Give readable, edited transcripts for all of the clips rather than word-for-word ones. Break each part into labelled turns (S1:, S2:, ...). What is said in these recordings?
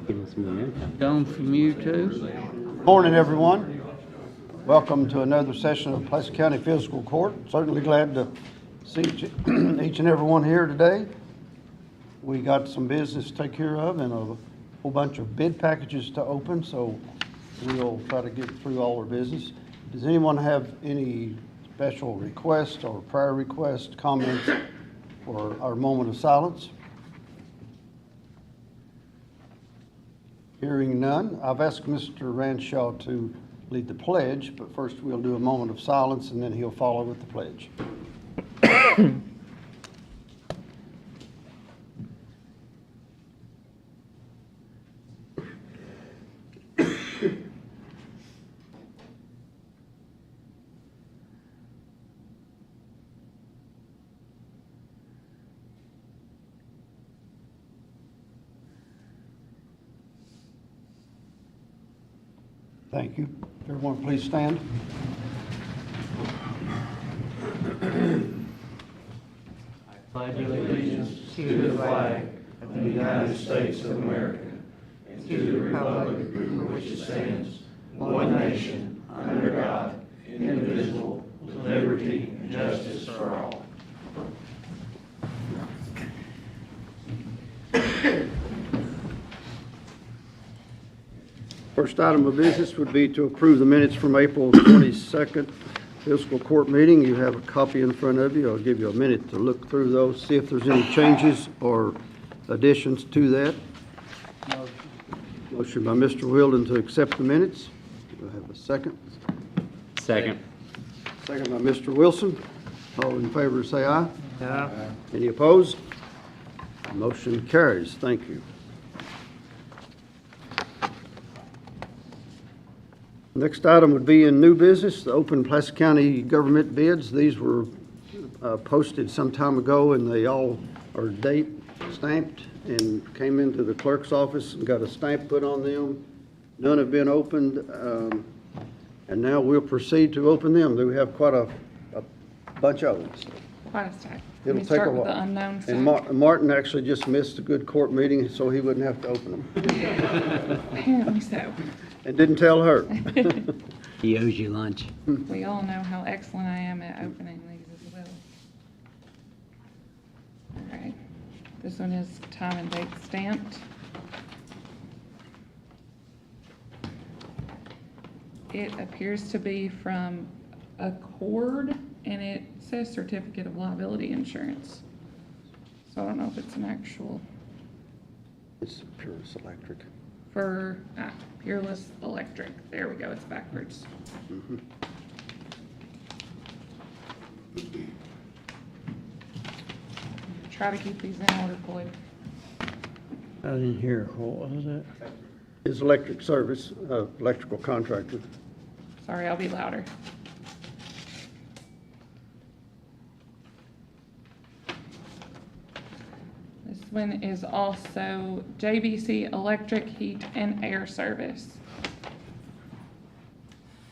S1: Gone from you too?
S2: Morning, everyone. Welcome to another session of Pulaski County Fiscal Court. Certainly glad to see each and every one here today. We got some business to take care of and a whole bunch of bid packages to open, so we'll try to get through all our business. Does anyone have any special requests or prior requests, comments for our moment of silence? Hearing none, I've asked Mr. Ranshaw to lead the pledge, but first we'll do a moment of silence and then he'll follow with the pledge. Thank you. Everyone, please stand.
S3: I pledge allegiance to the flag of the United States of America and to the republic for which it stands, one nation, under God, indivisible, with liberty and justice for all.
S2: First item of business would be to approve the minutes from April 22nd fiscal court meeting. You have a copy in front of you. I'll give you a minute to look through those, see if there's any changes or additions to that. Motion by Mr. Wilden to accept the minutes. Do I have a second?
S1: Second.
S2: Second by Mr. Wilson. All in favor say aye.
S1: Aye.
S2: Any opposed? Motion carries. Thank you. Next item would be in new business, the open Pulaski County government bids. These were posted some time ago and they all are date stamped and came into the clerk's office and got a stamp put on them. None have been opened, and now we'll proceed to open them. We have quite a bunch of them.
S4: Quite a stack.
S2: It'll take a while.
S4: With the unknown
S2: And Martin actually just missed a good court meeting, so he wouldn't have to open them.
S4: Apparently so.
S2: And didn't tell her.
S1: He owes you lunch.
S4: We all know how excellent I am at opening these as well. All right. This one is time and date stamped. It appears to be from Accord, and it says Certificate of Liability Insurance. So I don't know if it's an actual
S2: It's Purus Electric.
S4: for Peerless Electric. There we go. It's backwards.
S2: Mm-hmm.
S4: Try to keep these in order, Floyd.
S1: I didn't hear. What was it?
S2: Is electric service, electrical contractor.
S4: Sorry, I'll be louder. This one is also JBC Electric Heat and Air Service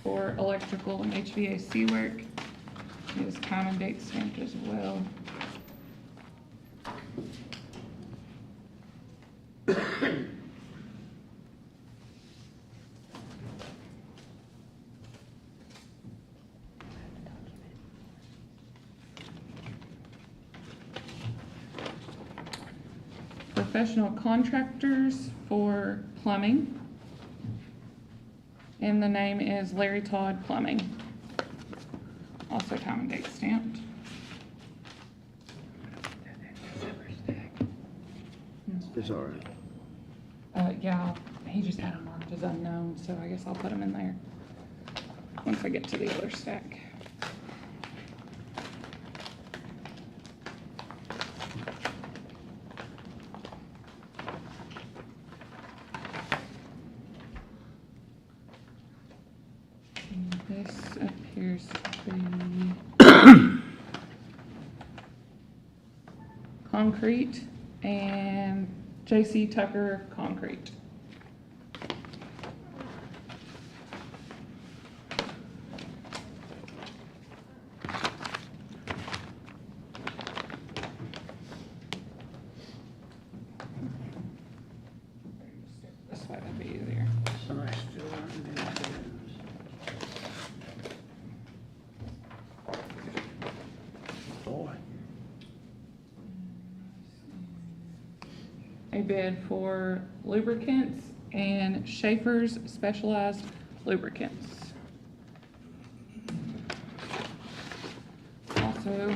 S4: for electrical and HVAC work. It is time and date stamped as well. Professional contractors for plumbing. And the name is Larry Todd Plumbing. Also time and date stamped.
S2: It's all right.
S4: Yeah, he just had them marked as unknown, so I guess I'll put them in there once I get to the other stack. This appears to be concrete and J.C. Tucker Concrete.
S1: boy.
S4: A bid for lubricants and Schaefer's Specialized Lubricants. Also,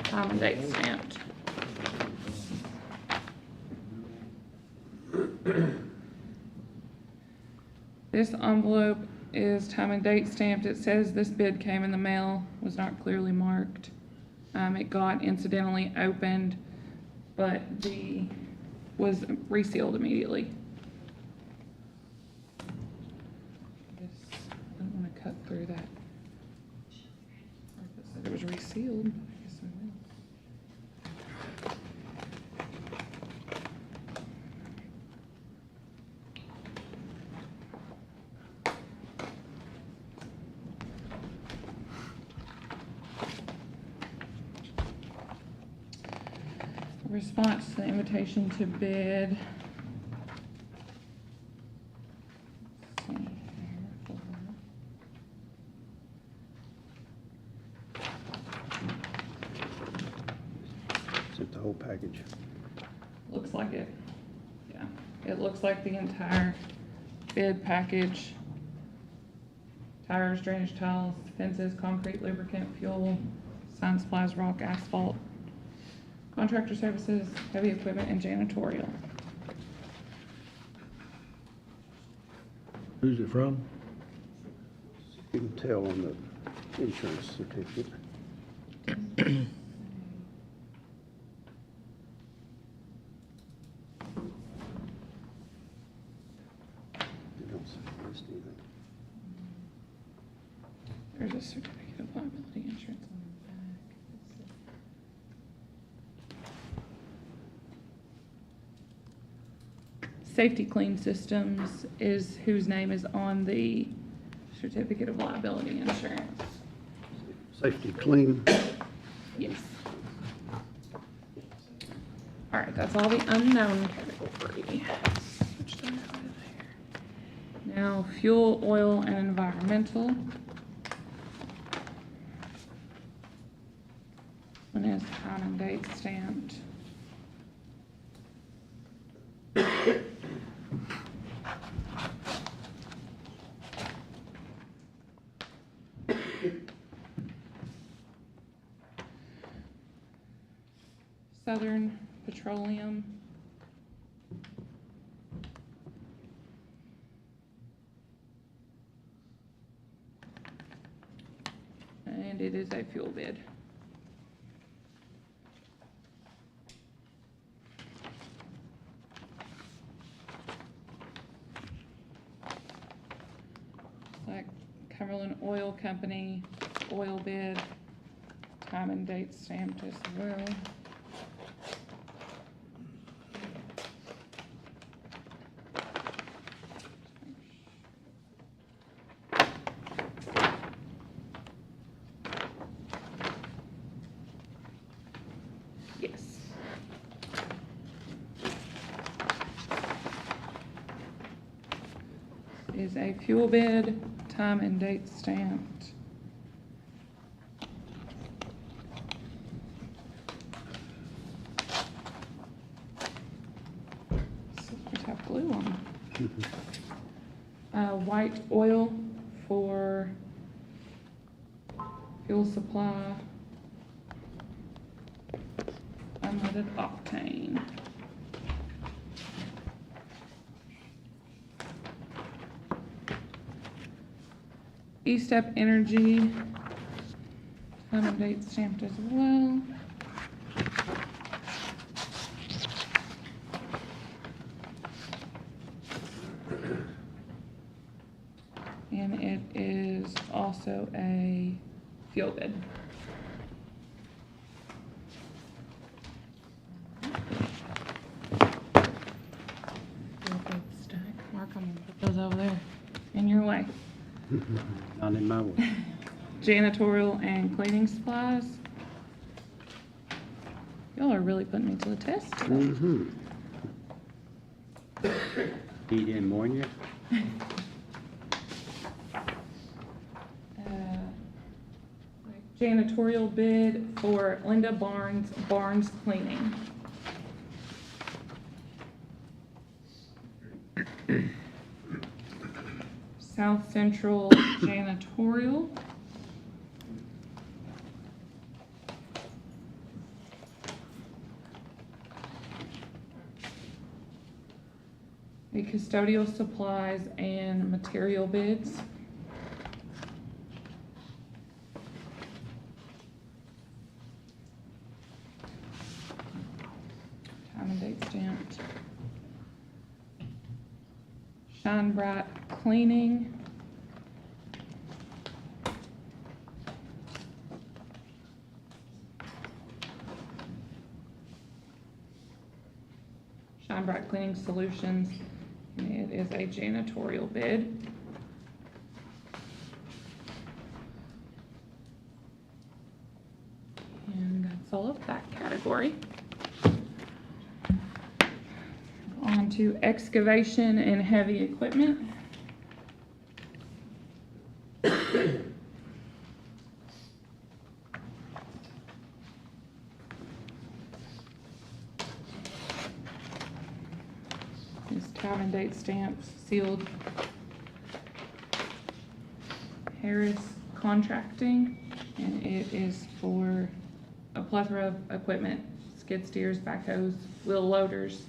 S4: time and date stamped. This envelope is time and date stamped. It says this bid came in the mail, was not clearly marked. It got incidentally opened, but was resealed immediately. I don't want to cut through that. Or if it said it was resealed, I guess I will. Response to the invitation to bid. Let's see here.
S1: Is it the whole package?
S4: Looks like it. Yeah, it looks like the entire bid package. Tires, drainage tiles, fences, concrete, lubricant, fuel, sign supplies, rock, asphalt, contractor services, heavy equipment, and janitorial.
S1: Who's it from? You can tell on the insurance certificate. They don't say list anything.
S4: There's a certificate of liability insurance on the back. Safety Clean Systems is whose name is on the certificate of liability insurance.
S1: Safety Clean.
S4: Yes. All right, that's all the unknown category. Switch that out of there. Now, fuel, oil, and environmental. One is time and date stamped. Southern Petroleum. And it is a fuel bid. Like Cumberland Oil Company, oil bid, time and date stamped as well. Yes. Is a fuel bid, time and date stamped. Just have glue on them. White oil for fuel supply. Unleaded octane. E-Step Energy, time and date stamped as well. And it is also a fuel bid. Mark, I'm gonna put those over there in your way.
S1: Not in my way.
S4: Janitorial and cleaning supplies. Y'all are really putting me to the test today.
S1: Mm-hmm. He didn't warn you?
S4: janitorial bid for Linda Barnes Cleaning. South Central Janitorial. The custodial supplies and material bids. Time and date stamped. Shine Bright Cleaning. Shine Bright Cleaning Solutions, and it is a janitorial bid. And that's all of that category. On to excavation and heavy equipment. Is time and date stamps, sealed. Harris Contracting, and it is for a plethora of equipment: skid steers, backhoes, wheel loaders.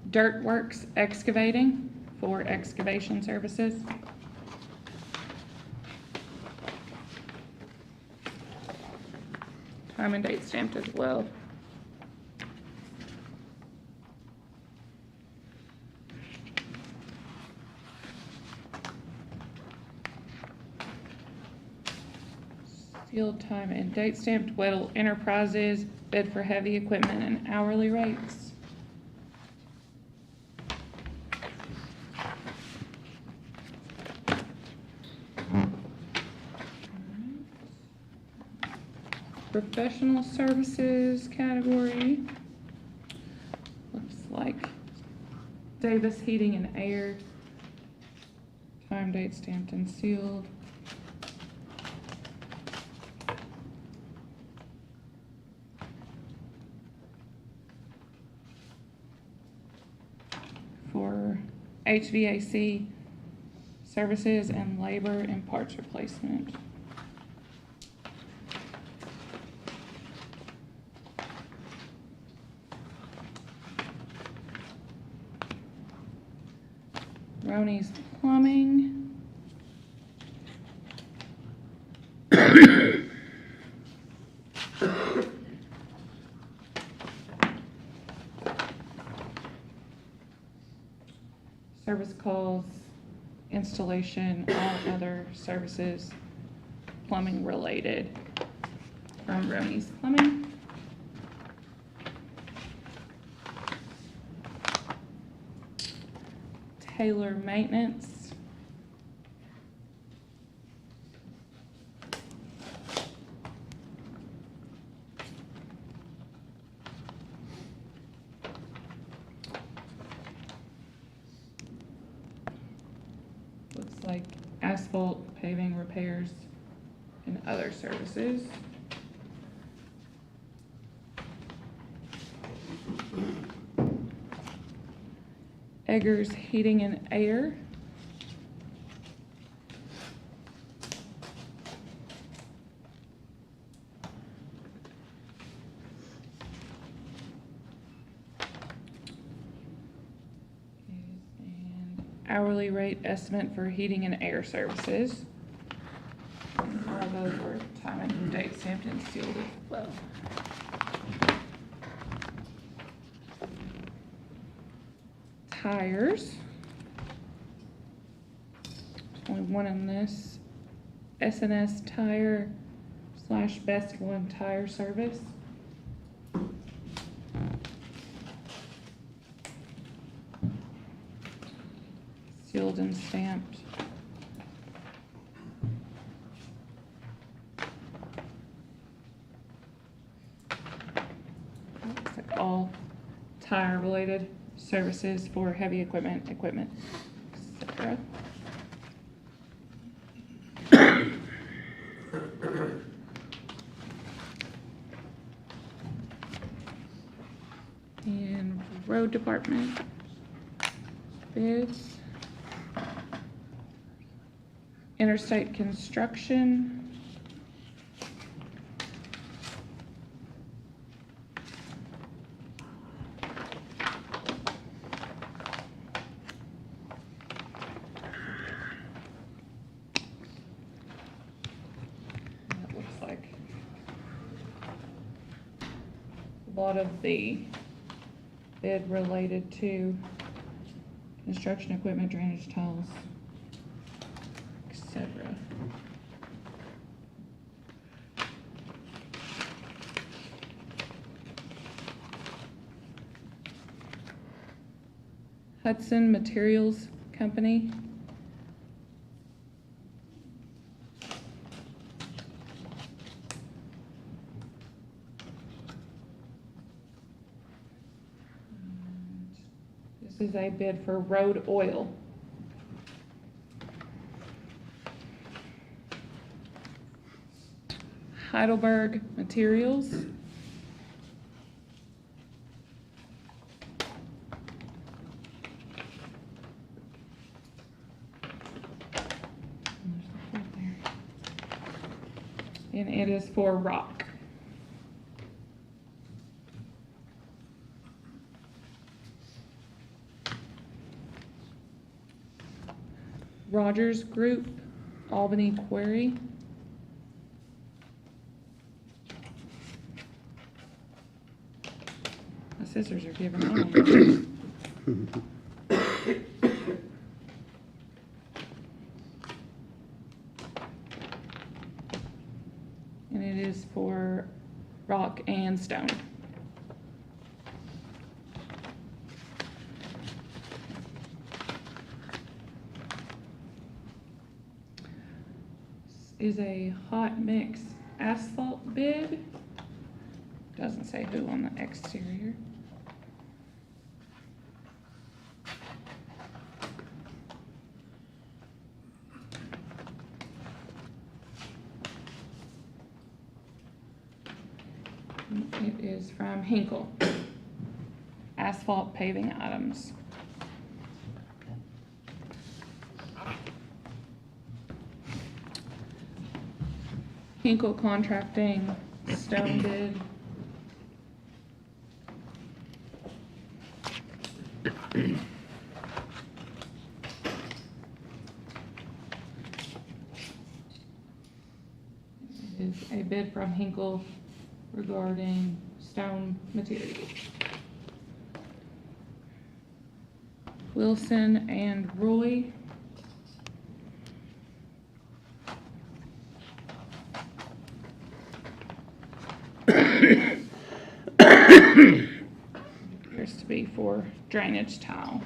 S4: Dirt Works Excavating for excavation services. Time and date stamped as well. Sealed, time and date stamped. Weddle Enterprises bid for heavy equipment and hourly rates. Professional services category. Looks like Davis Heating and Air. Time, date stamped and sealed. For HVAC services and labor and parts replacement. Roney's Plumbing. Service calls, installation, all other services, plumbing related, from Roney's Plumbing. Taylor Maintenance. Looks like asphalt, paving, repairs, and other services. Eggers Heating and Air. And hourly rate estimate for heating and air services. All of those were time and date stamped and sealed as well. Tires. There's only one in this. S&S Tire / Best One Tire Service. sealed and stamped. Looks like all tire-related services for heavy equipment, etc. And road department bids. Interstate construction. That looks like a lot of the bid related to construction equipment, drainage tiles, etc. Hudson Materials Company. This is a bid for road oil. Heidelberg Materials. And it is for rock. Rogers Group, Albany Quarry. My scissors are giving out. And it is for rock and stone. Is a hot mix asphalt bid. Doesn't say who on the exterior. It is from Hinkle. Asphalt paving items. Hinkle Contracting, stone bid. It is a bid from Hinkle regarding stone materials. Wilson and Roy. Appears to be for drainage tile.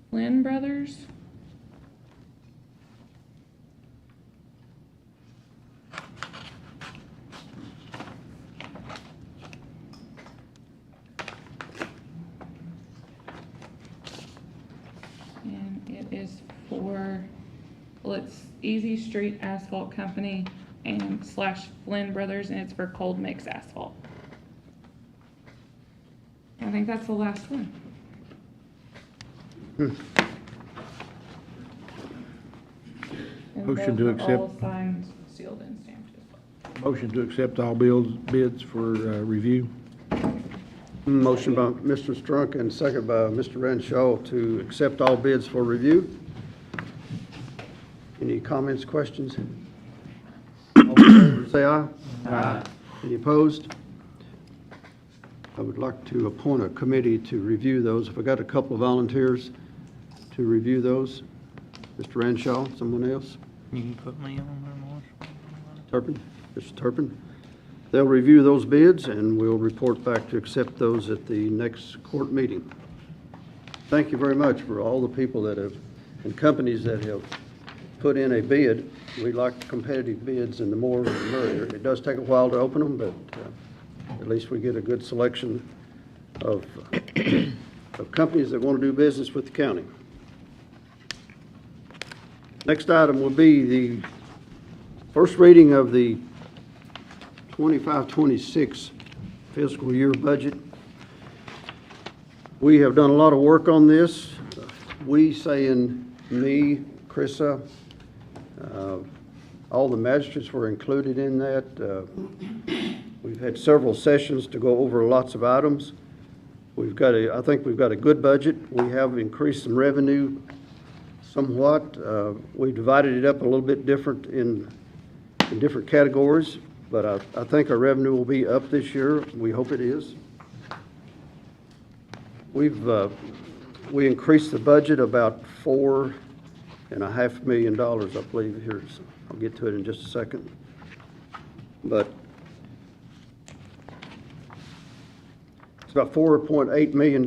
S4: Flynn Brothers. And it is for, well, it's Easy Street Asphalt Company and slash Flynn Brothers, and it's for cold mix asphalt. I think that's the last one. And
S5: Motion to
S4: those are all
S5: accept.
S4: signed, sealed, and stamped as well.
S5: Motion to accept all bids for review.
S1: Motion by Mr. Strunk and second by Mr. Renshaw to accept all bids for review. Any comments, questions? All in favor, say aye. Aye. Any opposed? I would like to appoint a committee to review those. If I got a couple of volunteers to review those. Mr. Renshaw, someone else?
S3: You can put me on there, Marshall.
S1: Turpin? Mr. Turpin? They'll review those bids, and we'll report back to accept those at the next court meeting. Thank you very much for all the people that have, and companies that have put in a bid. We like competitive bids, and the more the merrier. It does take a while to open them, but at least we get a good selection of companies that want to do business with the county. Next item will be the first reading of the 25-26 fiscal year budget. We have done a lot of work on this. We saying me, Chrissa, all the magistrates were included in that. We've had several sessions to go over lots of items. I think we've got a good budget. We have increased some revenue somewhat. We divided it up a little bit different in different categories, but I think our revenue will be up this year. We hope it is. We increased the budget about $4.5 million, I believe. Here, I'll get to it in just a second. But it's about $4.8 million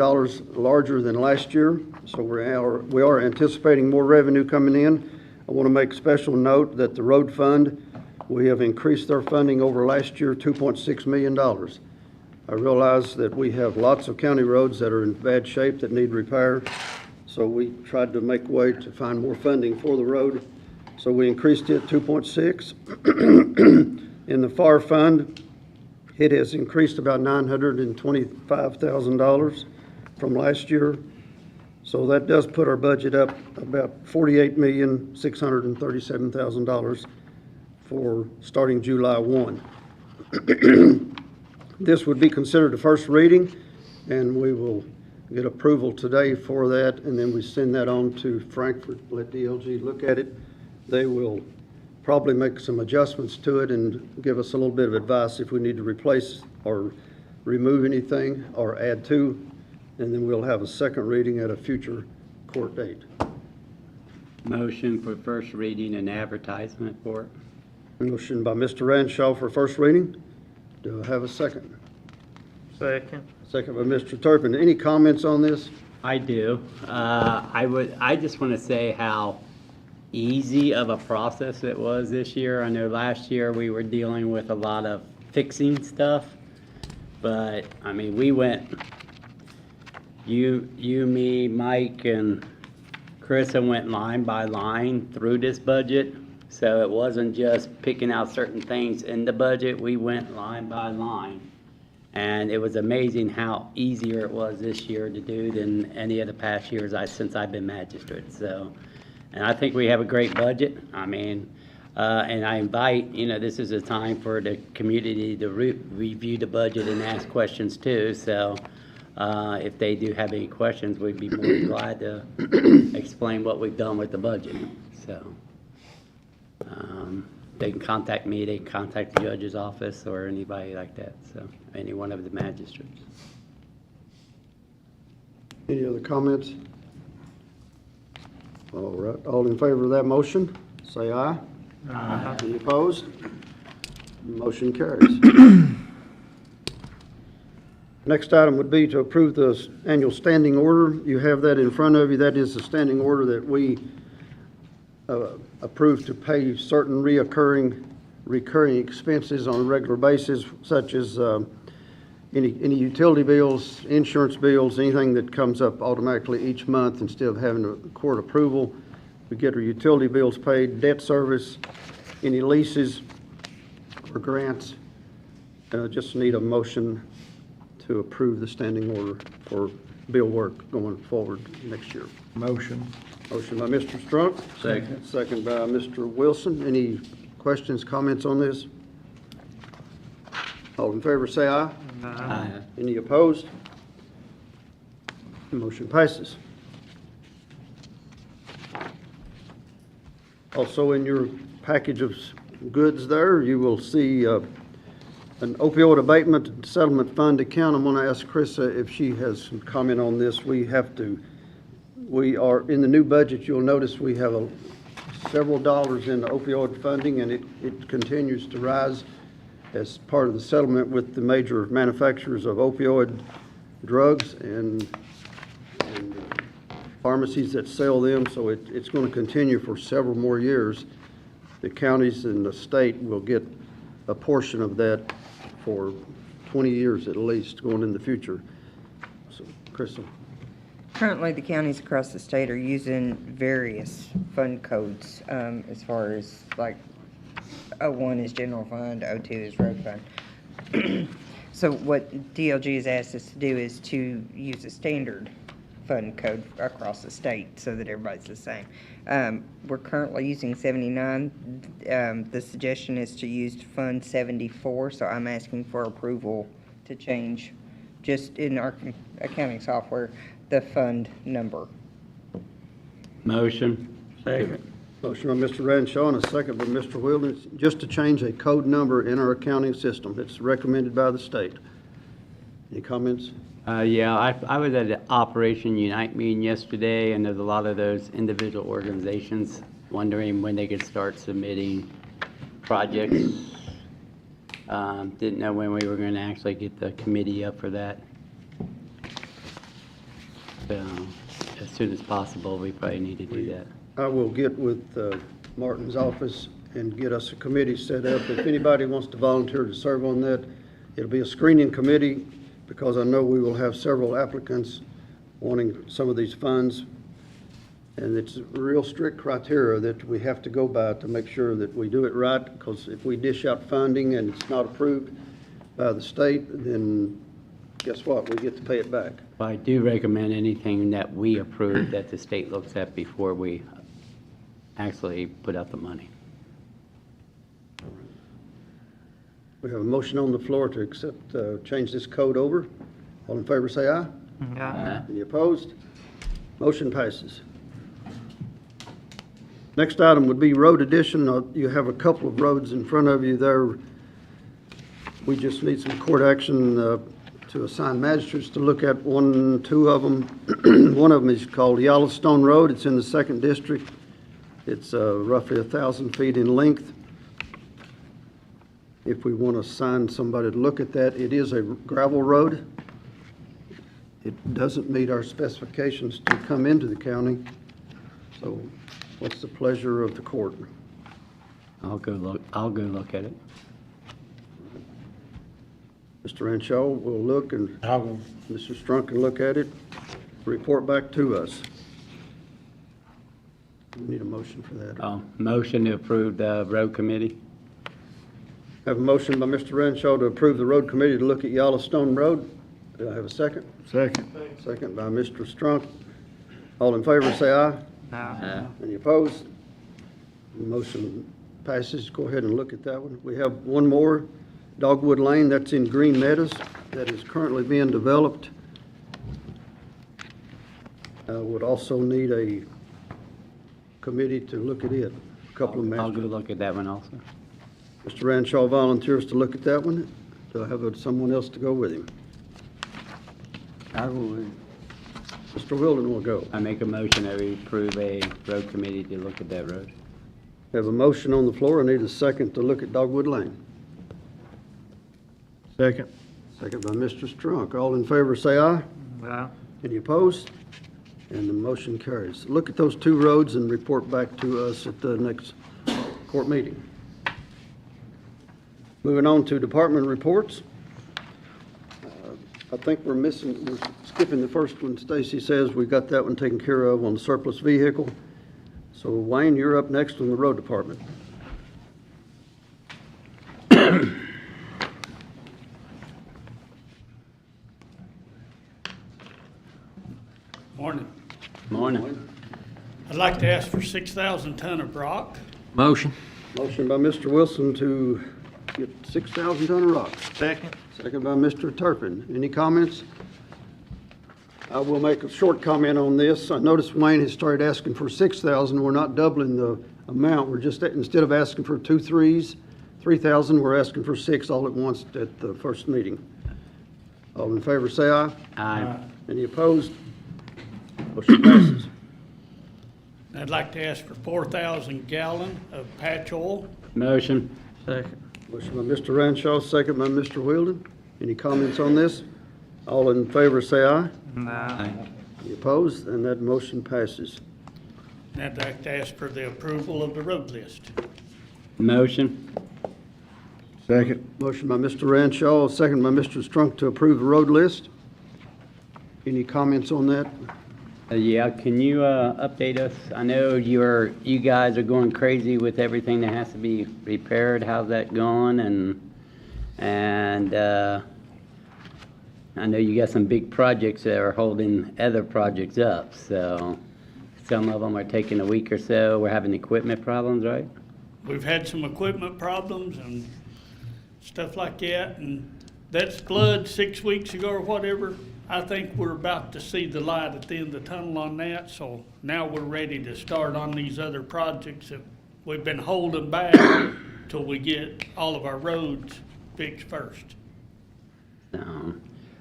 S1: larger than last year. So we are anticipating more revenue coming in. I want to make special note that the road fund, we have increased our funding over last year $2.6 million. I realize that we have lots of county roads that are in bad shape that need repair. So we tried to make a way to find more funding for the road. So we increased it 2.6. In the FAR fund, it has increased about $925,000 from last year. So that does put our budget up about $48,637,000 for starting July 1. This would be considered a first reading, and we will get approval today for that, and then we send that on to Frankfurt, let DLG look at it. They will probably make some adjustments to it and give us a little bit of advice if we need to replace or remove anything or add to, and then we'll have a second reading at a future court date.
S3: Motion for first reading and advertisement for it.
S1: Motion by Mr. Ranshaw for first reading. Do I have a second?
S6: Second.
S1: Second by Mr. Turpin. Any comments on this?
S3: I do. I just want to say how easy of a process it was this year. I know last year we were dealing with a lot of fixing stuff, but I mean, we went, you, me, Mike, and Carissa went line by line through this budget. So it wasn't just picking out certain things in the budget. We went line by line. And it was amazing how easier it was this year to do than any of the past years since I've been magistrate. So, and I think we have a great budget. I mean, and I invite, this is a time for the community to review the budget and ask questions too. So if they do have any questions, we'd be more than glad to explain what we've done with the budget. So they can contact me, they can contact the judge's office or anybody like that, so any one of the magistrates.
S1: Any other comments? All right, all in favor of that motion, say aye.
S6: Aye.
S1: Any opposed? Motion carries. Next item would be to approve the annual standing order. You have that in front of you. That is the standing order that we approved to pay certain recurring expenses on a regular basis, such as any utility bills, insurance bills, anything that comes up automatically each month instead of having a court approval. We get our utility bills paid, debt service, any leases or grants. Just need a motion to approve the standing order for bill work going forward next year.
S5: Motion.
S1: Motion by Mr. Strunk.
S3: Second.
S1: Second by Mr. Wilson. Any questions, comments on this? All in favor say aye.
S3: Aye.
S1: Any opposed? The motion passes. Also in your package of goods there, you will see an opioid abatement and settlement fund account. I'm going to ask Carissa if she has some comment on this. We are in the new budget. You'll notice we have several dollars in opioid funding, and it continues to rise as part of the settlement with the major manufacturers of opioid drugs and pharmacies that sell them, so it's going to continue for several more years. The counties and the state will get a portion of that for 20 years at least, going in the future. So, Crystal?
S7: Currently, the counties across the state are using various fund codes, as far as like O1 is general fund, O2 is road fund. So what DLG has asked us to do is to use a standard fund code across the state so that everybody's the same. We're currently using 79. The suggestion is to use Fund 74, so I'm asking for approval to change, just in our accounting software, the fund number.
S3: Motion.
S6: Second.
S1: Motion by Mr. Ranshaw and a second by Mr. Wildens, just to change a code number in our accounting system. It's recommended by the state. Any comments?
S3: Yeah, I was at the Operation Unite meeting yesterday, and there's a lot of those individual organizations wondering when they could start submitting projects. Didn't know when we were going to actually get the committee up for that. So, as soon as possible, we probably need to do that.
S1: I will get with Martin's office and get us a committee set up. If anybody wants to volunteer to serve on that, it'll be a screening committee, because I know we will have several applicants wanting some of these funds. And it's real strict criteria that we have to go by to make sure that we do it right, because if we dish out funding and it's not approved by the state, then guess what? We get to pay it back.
S3: But I do recommend anything that we approve that the state looks at before we actually put out the money.
S1: We have a motion on the floor to accept, change this code over. All in favor, say aye.
S6: Aye.
S1: Any opposed? Motion passes. Next item would be road addition. You have a couple of roads in front of you there. We just need some court action to assign magistrates to look at two of them. One of them is called Yellowstone Road. It's in the 2nd District. It's roughly 1,000 feet in length. If we want to assign somebody to look at that, it is a gravel road. It doesn't meet our specifications to come into the county. So what's the pleasure of the court?
S3: I'll go look at it.
S1: Mr. Ranshaw will look, and
S5: I'll go.
S1: Mr. Strunk can look at it, report back to us. We need a motion for that.
S3: Motion to approve the road committee.
S1: Have a motion by Mr. Renshaw to approve the road committee to look at Yellowstone Road. Do I have a second?
S5: Second.
S1: Second by Mr. Strunk. All in favor, say aye.
S6: Aye.
S1: Any opposed? Motion passes. Go ahead and look at that one. We have one more, Dogwood Lane, that's in Green Meadows, that is currently being developed. Would also need a committee to look at it. A couple of
S3: I'll go
S1: masters.
S3: look at that one also.
S1: Mr. Ranshaw volunteers to look at that one. Do I have someone else to go with him?
S3: I will.
S1: Mr. Wilden will go.
S3: I make a motion that we approve a road committee to look at that road.
S1: Have a motion on the floor. I need a second to look at Dogwood Lane.
S5: Second.
S1: Second by Mr. Strunk. All in favor, say aye.
S6: Aye.
S1: Any opposed? And the motion carries. Look at those two roads and report back to us at the next court meeting. Moving on to department reports. I think we're skipping the first one. Stacy says we got that one taken care of on the surplus vehicle. So Wayne, you're up next on the road department.
S8: Morning.
S3: Morning.
S8: I'd like to ask for 6,000 ton of rock.
S5: Motion.
S1: Motion by Mr. Wilson to get 6,000 ton of rock.
S6: Second.
S1: Second by Mr. Turpin. Any comments? I will make a short comment on this. I noticed Wayne has started asking for 6,000. We're not doubling the amount. We're just, instead of asking for 3,000, we're asking for 6 all at once at the first meeting. All in favor, say aye.
S3: Aye.
S1: Any opposed? Motion passes.
S8: I'd like to ask for 4,000 gallon of patch oil.
S3: Motion.
S6: Second.
S1: Motion by Mr. Ranshaw, second by Mr. Wheeldon. Any comments on this? All in favor say aye.
S6: Aye.
S1: Any opposed? And that motion passes.
S8: Now I'd like to ask for the approval of the road list.
S3: Motion.
S5: Second.
S1: Motion by Mr. Ranshaw, second by Mr. Strunk to approve the road list. Any comments on that?
S3: Yeah, can you update us? I know you guys are going crazy with everything that has to be repaired. How's that going? And I know you got some big projects that are holding other projects up. So some of them are taking a week or so. We're having equipment problems, right?
S8: We've had some equipment problems and stuff like that, and that's flood 6 weeks ago or whatever. I think we're about to see the light at the end of the tunnel on that, so now we're ready to start on these other projects that we've been holding back till we get all of our roads fixed first.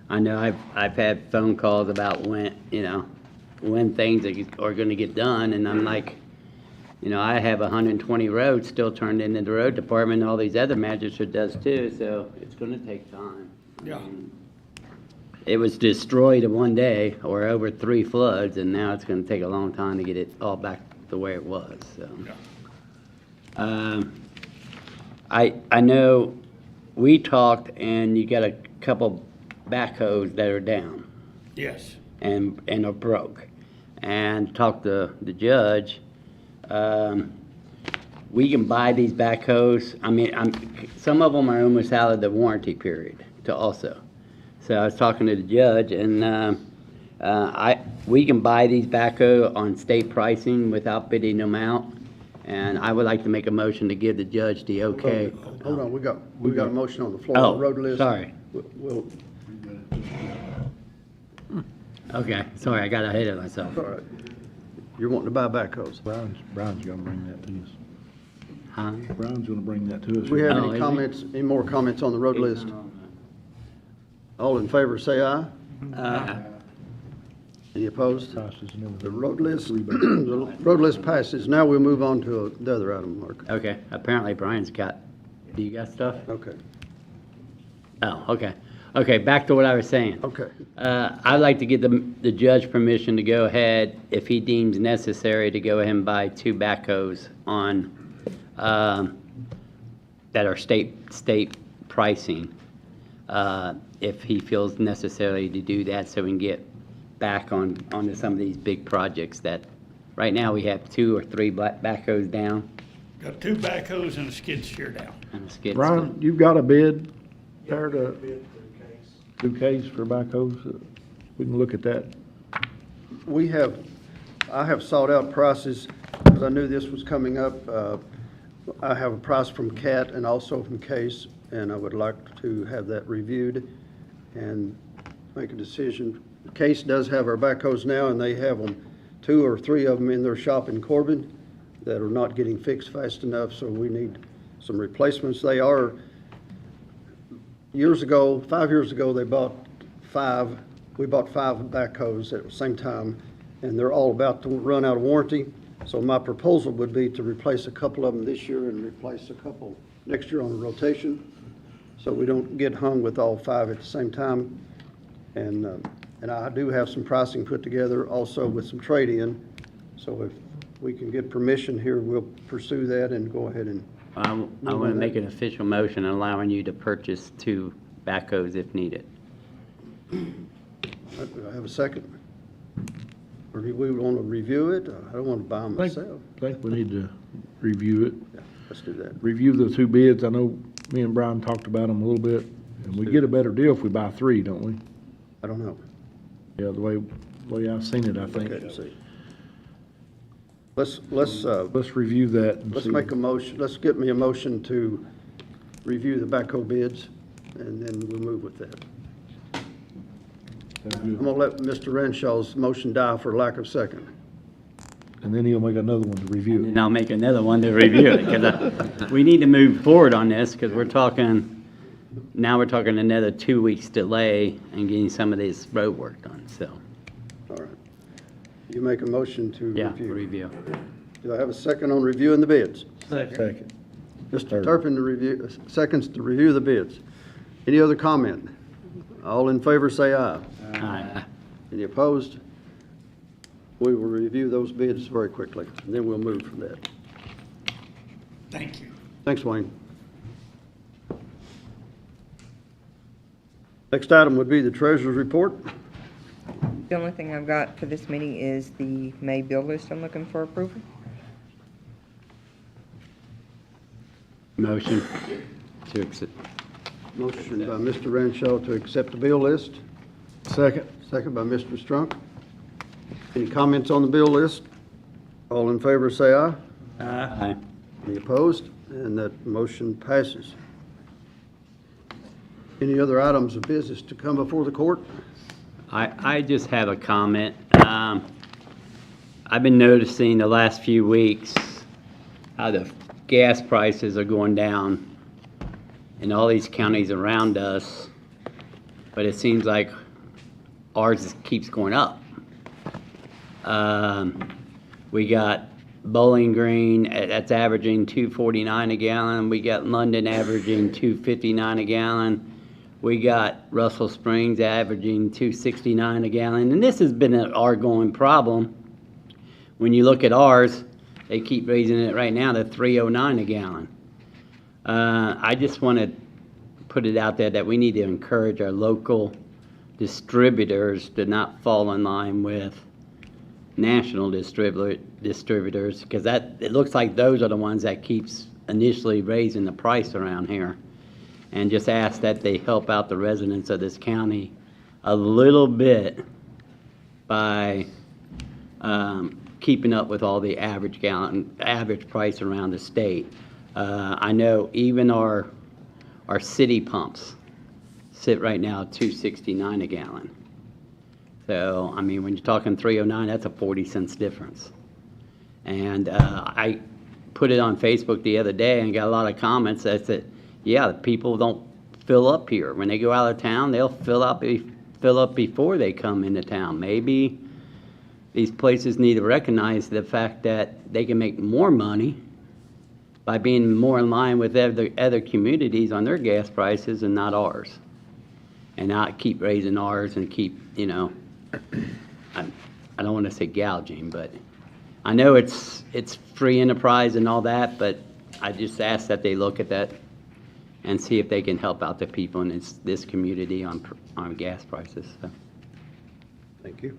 S3: I know I've had phone calls about when things are going to get done, and I'm like, I have 120 roads still turned into the road department, and all these other magistrates does too, so it's going to take time.
S8: Yeah.
S3: It was destroyed in one day, or over 3 floods, and now it's going to take a long time to get it all back the way it was. So,
S8: Yeah.
S3: I know we talked, and you got a couple backhoes that are down
S8: Yes.
S3: and are broke, and talked to the judge. We can buy these backhoes. I mean, some of them are almost out of the warranty period to also. So I was talking to the judge, and we can buy these backhoe on state pricing without bidding them out. And I would like to make a motion to give the judge the okay.
S1: Hold on, we got a motion on the floor on the road list.
S3: Sorry.
S1: We'll,
S3: Okay, sorry, I got ahead of myself.
S1: all right. You're wanting to buy backhoes.
S5: Brian's gonna bring that to us.
S3: Huh?
S5: Brian's gonna bring that to us.
S1: Do we have
S3: Oh, is
S1: any
S3: he?
S1: comments, any more comments on the road list? All in favor, say aye. Any opposed?
S5: Costs us another-
S1: The road list, the road list passes. Now we'll move on to the other item, Mark.
S3: Okay, apparently Brian's got, do you got stuff?
S1: Okay,
S3: Oh, okay. Okay, back to what I was saying.
S1: okay.
S3: I'd like to give the judge permission to go ahead, if he deems necessary, to go ahead and buy 2 backhoes on, that are state pricing, if he feels necessary to do that, so we can get back onto some of these big projects that, right now, we have 2 or 3 backhoes down
S8: Got 2 backhoes and a skid steer down.
S3: and a skid steer.
S5: Brian, you've got a bid there to, 2 case for backhoes? We can look at that.
S1: I have sought out prices, because I knew this was coming up. I have a price from CAT and also from Case, and I would like to have that reviewed and make a decision. Case does have our backhoes now, and they have them, 2 or 3 of them in their shop in Corbin that are not getting fixed fast enough, so we need some replacements. They are, 5 years ago, they bought 5, we bought 5 backhoes at the same time, and they're all about to run out of warranty. So my proposal would be to replace a couple of them this year and replace a couple next year on a rotation, so we don't get hung with all 5 at the same time. And I do have some pricing put together also with some trade-in, so if we can get permission here, we'll pursue that and go ahead and,
S3: I want to make an official motion allowing you to purchase 2 backhoes if needed.
S1: do I have a second? Or do we want to review it? I don't want to buy them myself.
S5: I think we need to review it.
S1: Yeah, let's do that.
S5: Review the 2 bids. I know me and Brian talked about them a little bit, and we get a better deal if we buy 3, don't we?
S1: I don't know.
S5: Yeah, the way I've seen it, I think.
S1: Okay, let's see. Let's
S5: Review that and
S1: let's
S5: see.
S1: make a motion, let's get me a motion to review the backhoe bids, and then we'll move with that.
S5: Sounds
S1: I'm
S5: good.
S1: gonna let Mr. Renshaw's motion die for lack of second.
S5: And then he'll make another one to review it.
S3: And I'll make another one to review it, because we need to move forward on this, because we're talking another 2 weeks delay in getting some of this road work done, so,
S1: All right. You make a motion to
S3: yeah,
S1: review.
S3: review.
S1: Do I have a second on reviewing the bids?
S5: Second.
S1: Mr. Turpin to review, seconds to review the bids. Any other comment? All in favor say aye.
S6: Aye.
S1: Any opposed? We will review those bids very quickly, and then we'll move from that.
S8: Thank you.
S1: Thanks, Wayne. Next item would be the treasurer's report.
S7: The only thing I've got for this meeting is the May bill list I'm looking for approval.
S6: Motion to accept.
S1: Motion by Mr. Renshaw to accept the bill list.
S5: Second.
S1: Second by Mr. Strunk. Any comments on the bill list? All in favor say aye.
S6: Aye.
S1: Any opposed? And that motion passes. Any other items of business to come before the court?
S6: I just have a comment. I've been noticing the last few weeks how the gas prices are going down in all these counties around us, but it seems like ours keeps going up. We got Bowling Green, that's averaging $2.49 a gallon. We got London averaging $2.59 a gallon. We got Russell Springs averaging $2.69 a gallon. And this has been an ongoing problem. When you look at ours, they keep raising it right now to $3.09 a gallon. I just want to put it out there that we need to encourage our local distributors to not fall in line with national distributors, because it looks like those are the ones that keeps initially raising the price around here. And just ask that they help out the residents of this county a little bit by keeping up with all the average price around the state. I know even our city pumps sit right now at $2.69 a gallon. So, I mean, when you're talking $3.09, that's a 40 cents difference. And I put it on Facebook the other day and got a lot of comments that said, yeah, the people don't fill up here. When they go out of town, they'll fill up before they come into town. Maybe these places need to recognize the fact that they can make more money by being more in line with other communities on their gas prices and not ours. And not keep raising ours and keep, you know, I don't want to say gouging, but I know it's free enterprise and all that, but I just ask that they look at that and see if they can help out the people in this community on gas prices. So.
S1: Thank you.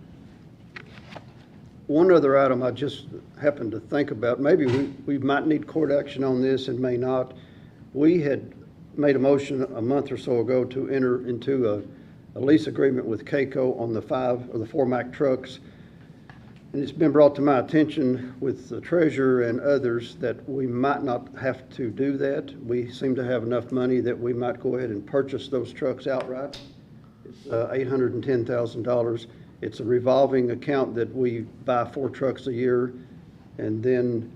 S1: One other item I just happened to think about, maybe we might need court action on this and may not. We had made a motion a month or so ago to enter into a lease agreement with CAECO on the 4 Mack trucks. And it's been brought to my attention with the treasurer and others that we might not have to do that. We seem to have enough money that we might go ahead and purchase those trucks outright. It's $810,000. It's a revolving account that we buy 4 trucks a year, and then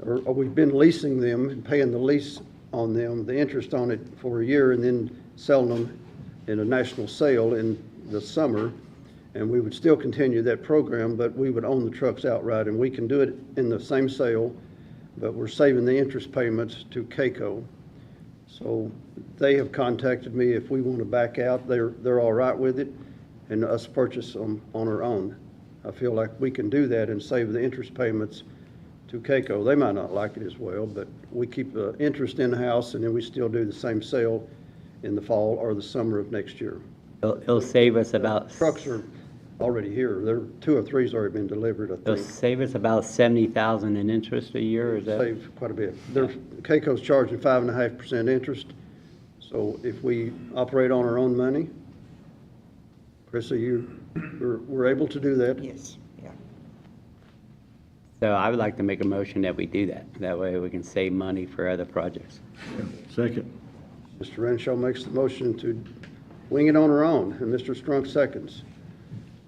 S1: or we've been leasing them and paying the lease on them, the interest on it for a year, and then selling them in a national sale in the summer. And we would still continue that program, but we would own the trucks outright, and we can do it in the same sale, but we're saving the interest payments to CAECO. So they have contacted me if we want to back out. They're all right with it, and us purchase them on our own. I feel like we can do that and save the interest payments to CAECO. They might not like it as well, but we keep the interest in-house, and then we still do the same sale in the fall or the summer of next year.
S6: It'll save us about...
S1: Trucks are already here. There 2 or 3's already been delivered, I
S6: It'll
S1: think.
S6: save us about $70,000 in interest a year, is that?
S1: Save quite a bit. CAECO's charging 5.5% interest. So if we operate on our own money, Chrissy, we're able to do that.
S7: Yes, yeah.
S6: So I would like to make a motion that we do that. That way we can save money for other projects.
S5: Second.
S1: Mr. Renshaw makes the motion to wing it on our own, and Mr. Strunk seconds.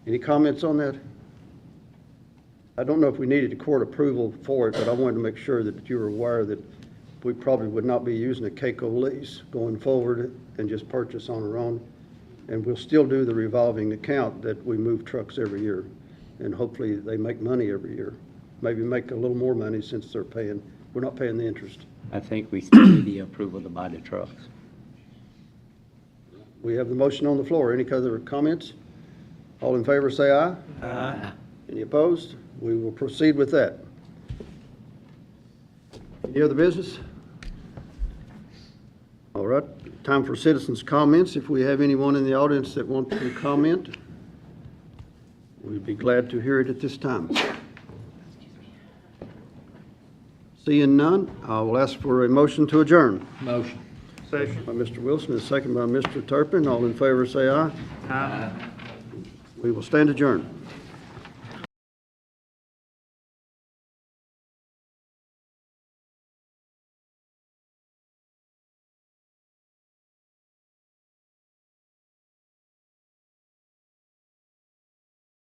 S1: Any comments on that? I don't know if we needed a court approval for it, but I wanted to make sure that you were aware that we probably would not be using a CAECO lease going forward and just purchase on our own. And we'll still do the revolving account that we move trucks every year. And hopefully they make money every year. Maybe make a little more money since they're paying We're not paying the interest.
S6: I think we still need the approval to buy the trucks.
S1: We have the motion on the floor. Any other comments? All in favor, say aye.
S6: Aye.
S1: Any opposed? We will proceed with that. Any other business? All right, time for citizens' comments. If we have anyone in the audience that wants to comment, we'd be glad to hear it at this time. Seeing none, I will ask for a motion to adjourn.
S3: Motion.
S1: By Mr. Wilson, and second by Mr. Turpin. All in favor, say aye.
S3: Aye.
S1: We will stand adjourned.